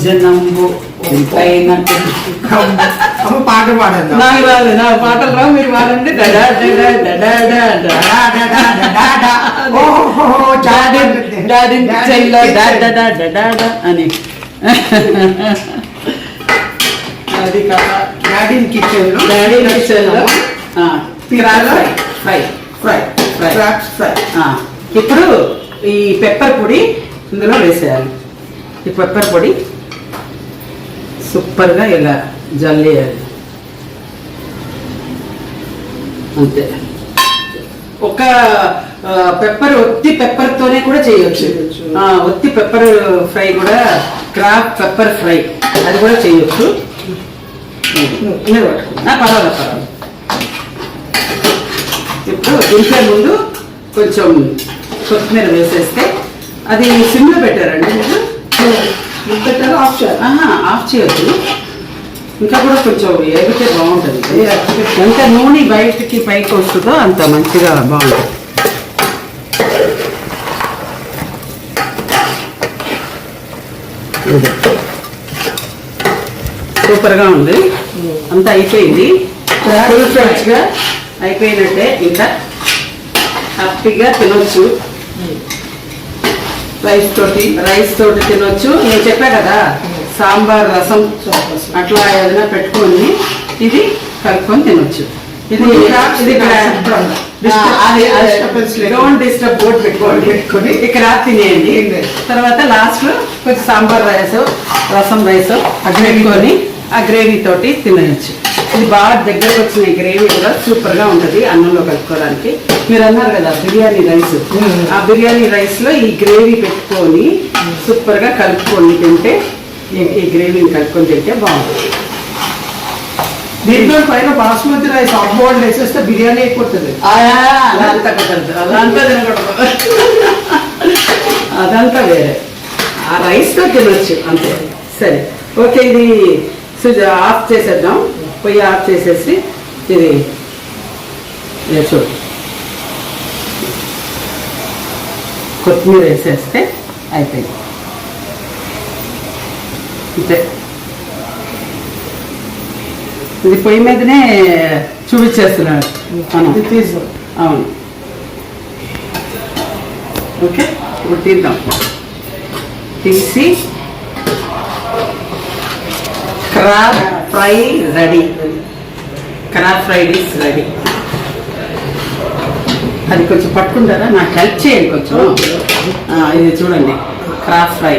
భోజనంబు ఎంతైనట్టు. పాట పాడండి. నాకు రాదు, నా పాటలు రావు, మీరు పాడండి. డడా డడా డడా డడా డడా డడా డాడీ చెల్లో డాడా డడా అని. అది కదా డాడీ కిచెన్లో ఫ్రై ఫ్రై ఫ్రై ఫ్రై. ఇప్పుడు ఈ పెప్పర్ పొడి ఇందులో వేసేయాలి. ఈ పెప్పర్ పొడి సూపర్గా ఇలా జల్లేయాలి అంతే. ఒక పెప్పర్ ఒత్తి పెప్పర్తోనే కూడా చేయొచ్చు. ఒత్తి పెప్పర్ ఫ్రై కూడా, క్రాప్ పెప్పర్ ఫ్రై అది కూడా చేయొచ్చు. పర్వాలేదు. ఇప్పుడు దించే ముందు కొంచెం కొత్తిమీర వేసేస్తే, అది సిమ్లో పెట్టారండి మీరు పెట్టారు? ఆఫ్ చేయొచ్చు. ఇంకా కూడా కొంచెం ఏగితే బాగుంటుంది. ఎంత నూనె బయటికి పైకి వస్తుందో అంత మంచిగా బాగుంటుంది. సూపర్గా ఉంది. అంతా అయిపోయింది, ఫుల్ ఫ్రెష్గా అయిపోయినట్టే. ఇంకా హ్యాపీగా తినొచ్చు. రైస్ తోటి తినొచ్చు. నేను చెప్పా కదా, సాంబార్ రసం అట్లా ఏదైనా పెట్టుకొని ఇది కలుపుకొని తినొచ్చు. ఇది డోంట్ డిస్టర్బ్ బోర్డు పెట్టుకోండి. ఇక్కడ తినేయండి. తర్వాత లాస్ట్ లో కొంచెం సాంబార్ రైస్, రసం రైస్ అది పెట్టుకొని ఆ గ్రేవీ తోటి తినవచ్చు. ఇది బాగా దగ్గరకు వచ్చిన గ్రేవీ కూడా సూపర్ గా ఉంటుంది అన్నంలో కలుపుకోవడానికి. మీరు అన్నారు కదా బిర్యానీ రైస్, ఆ బిర్యానీ రైస్ లో ఈ గ్రేవీ పెట్టుకొని సూపర్ గా కలుపుకొని తింటే, ఈ గ్రేవీని కలుపుకొని తింటే బాగుంటుంది. దీంట్లో పైన బాస్మతి రైస్ హాట్ బాయిల్డ్ వేసేస్తే బిర్యానీ అయిపోతుంది. అదంతా కుదరదు, అదంతా తినకూడదు, అదంతా వేరే. ఆ రైస్ తో తినొచ్చు అంతే. సరే ఓకే, ఇది ఆఫ్ చేసేద్దాం. పొయ్యి ఆఫ్ చేసేసి ఇది చూడు కొత్తిమీర వేసేస్తే అయిపోయింది అంతే. ఇది పొయ్యి మీదనే చూపించేస్తున్నాడు. అవును ఓకే, ఇప్పుడు తీద్దాం. తీసి crab fry ready. Crab fry is ready. అది కొంచెం పట్టుకుంటారా, నాకు హెల్ప్ చేయండి కొంచెం. ఇది చూడండి, క్రాబ్ ఫ్రై.